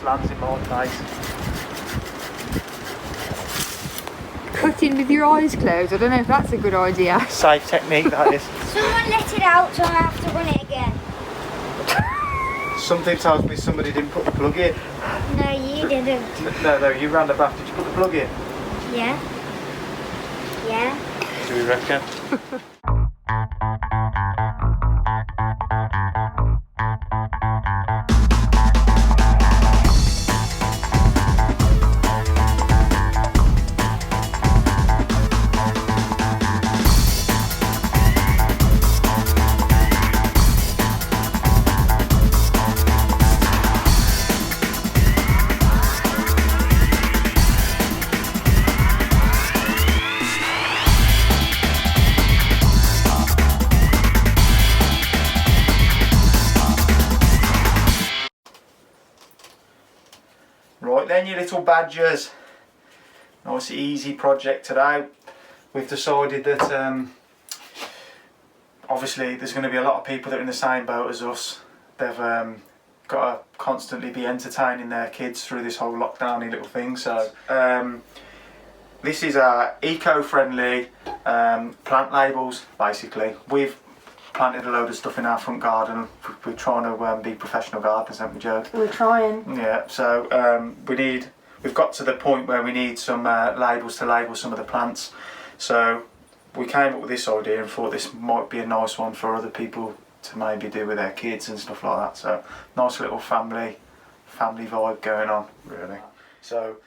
just lands in my face. Cutting with your eyes closed, I don't know if that's a good idea. Safe technique, that is. Someone let it out, so I have to run it again. Something tells me somebody didn't put the plug in. No, you didn't. No, you ran the bath. Did you put the plug in? Yeah. Yeah. Do we reckon? Right then, you little badgers. Nice easy project today. We've decided that obviously there's going to be a lot of people that are in the same boat as us. They've got to constantly be entertaining their kids through this whole lockdowny little thing. So this is our eco-friendly plant labels basically. We've planted a load of stuff in our front garden. We're trying to be professional gardeners, haven't we, Jo? We're trying. Yeah, so we've got to the point where we need some labels to label some of the plants. So we came up with this idea and thought this might be a nice one for other people to maybe do with their kids and stuff like that. So nice little family vibe going on, really. So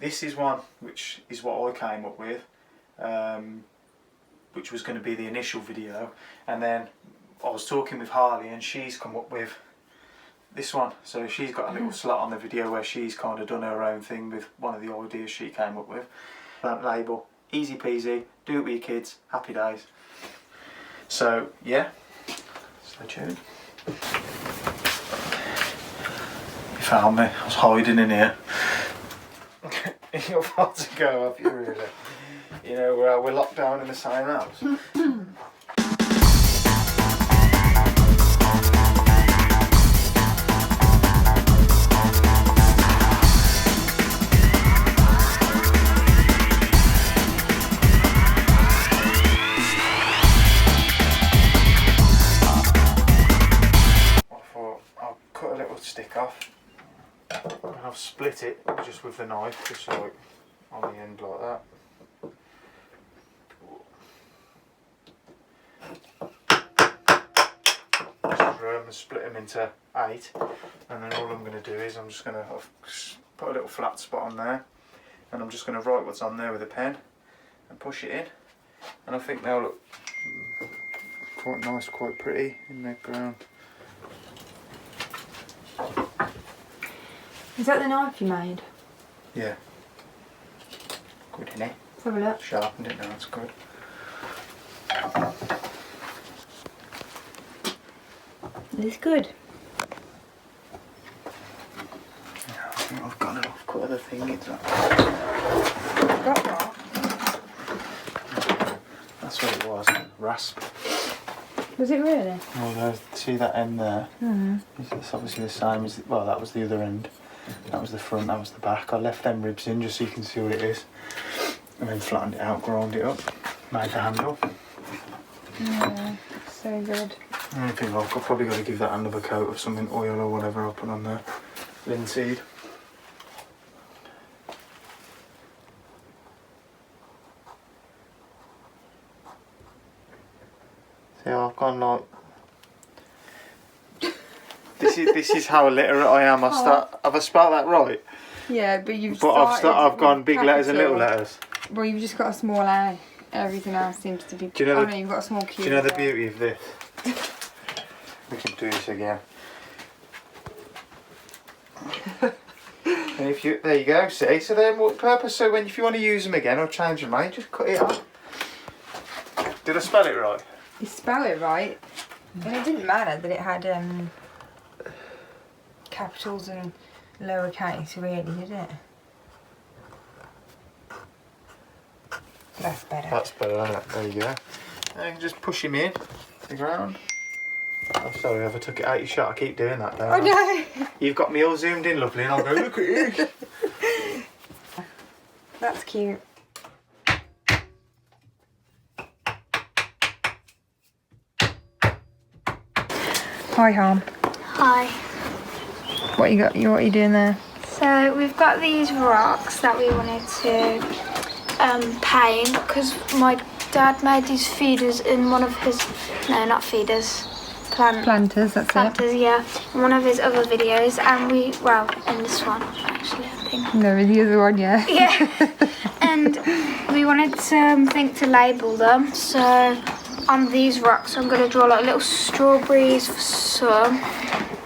this is one which is what I came up with. Which was going to be the initial video, and then I was talking with Harley and she's come up with this one. So she's got a little slot on the video where she's kind of done her own thing with one of the ideas she came up with. Plant label, easy peasy, do it with your kids, happy days. So yeah, stay tuned. You found me, I was hiding in here. You're about to go, have you really? You know, we're locked down in the same house. I thought I'll cut a little stick off and I'll split it just with the knife, just like on the end like that. And split them into 8, and then all I'm going to do is I'm just going to put a little flat spot on there, and I'm just going to write what's on there with a pen and push it in, and I think they'll look quite nice, quite pretty in the ground. Is that the knife you made? Yeah. Good, isn't it? Let's have a look. Sharpened it now, it's good. It's good. Yeah, I think I've got it off cut of the thing. It's like... Got what? That's what it was, rasp. Was it really? Well, see that end there? Mm-hmm. It's obviously the same as, well, that was the other end. That was the front, that was the back. I left them ribs in just so you can see what it is. And then flattened it out, ground it up, made the handle. Yeah, so good. I think I've probably got to give that another coat of something, oil or whatever I'll put on there. Linseed. See, I've gone like... This is how illiterate I am. Have I spelled that right? Yeah, but I've gone big letters and little letters. Well, you've just got a small A. Everything else seems to be... Do you know no, you've got a small Q. Do you know the beauty of this? We can do this again. And if you, there you go, see? So then what purpose, so if you want to use them again or change them, mate, just cut it off. Did I spell it right? You spell it right. And it didn't matter that it had capitals and lowercase, really, did it? That's better. That's better, isn't it? There you go. And you can just push him in to the ground. I'm sorry if I took it out your shot. I keep doing that, don't Oh I? no. You've got me all zoomed in lovely and I'll go, look at you. That's cute. Hi, Harm. Hi. What you got? What are you doing there? So we've got these rocks that we wanted to paint because my dad made these feeders in one of his, no, not feeders, Planters, that's planters, yeah, in one of his other videos, and in this one actually, I think. it. No, the other one, yeah. Yeah, and we wanted something to label them, so on these rocks I'm going to draw like little strawberries for some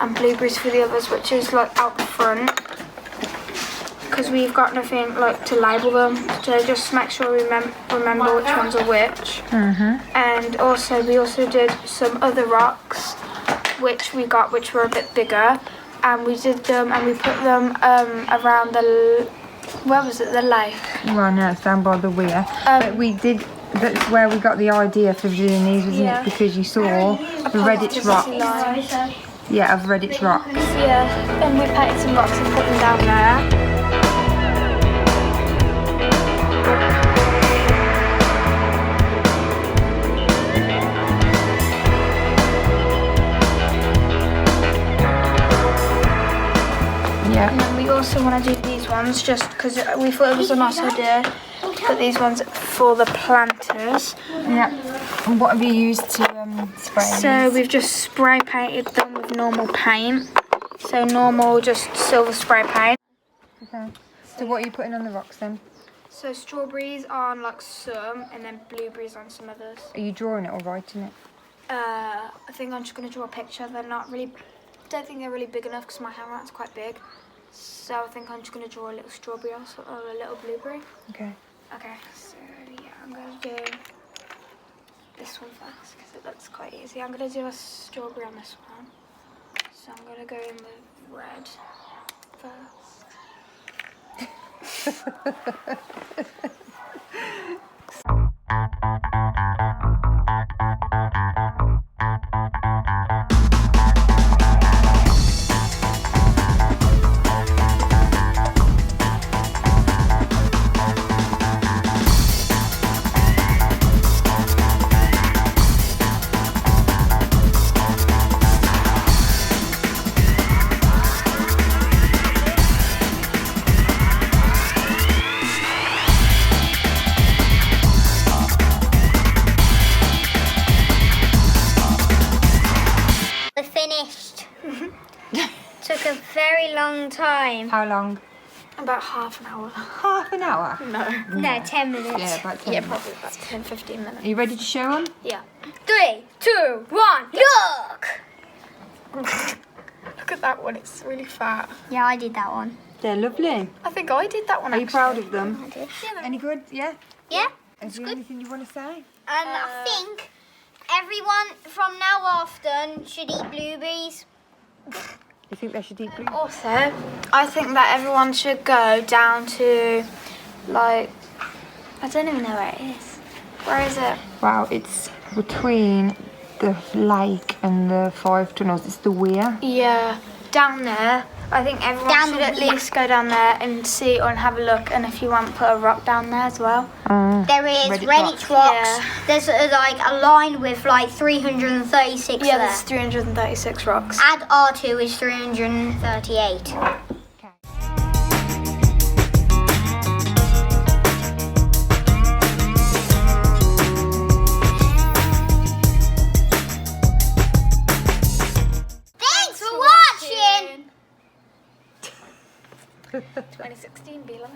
and blueberries for the others, which is like out the front, because we've got nothing like to label them, so just make sure we remember which ones are which. And also we also did some other rocks which were a bit bigger, and we did them and we put them around the, where was it, the lake? Well, no, it's down by the weir. But we did, that's where we got the idea for doing these, wasn't Yeah. it? Because you saw the Redditch rocks. Line. Yeah, of Redditch rocks. Yeah, and we painted some rocks and put them down there. Yeah. And then we also want to do these ones just because we thought it was a nice idea to put these ones for the planters. Yeah. And what have you used to spray? So we've just spray painted them with normal paint. So normal, just silver spray paint. Okay. So what are you putting on the rocks then? So strawberries on like some, and then blueberries on some others. Are you drawing it or writing it? I think I'm just going to draw a picture. They're not really, don't think they're really big enough because my handwriting's quite big. So I think I'm just going to draw a little strawberry or a little blueberry. Okay. Okay, so yeah, I'm going to do this one first because it looks quite easy. I'm going to do a strawberry on this one. So I'm going to go in with red first. Took a very long time. How long? About half an hour. Half an hour? No, 10 minutes. Yeah, about 10 Yeah, minutes. probably about 10-15 minutes. Are you ready to show them? Yeah. 3, 2, 1, look! Look at that one, it's really fat. Yeah, I did that one. They're lovely. I think I did that one Are you actually. proud of them? I did. Any good? Yeah? Yeah? Is there anything you want to say? And I think everyone from now after should eat blueberries. You think they should eat blue? Also, I think that everyone should go down to, like, I don't even know where it is. Where is it? Wow, it's between the lake and the 5 tunnels. It's the weir. Yeah, down there. I think everyone Down should the at weir. least go down there and see and have a look. And if you want, put a rock down there as well. There is Redditch Redditch rocks. rocks. Yeah. There's like a line with like 336 Yeah, there. there's 336 rocks. Add R2 is 338. Thanks for watching! 2016 be like.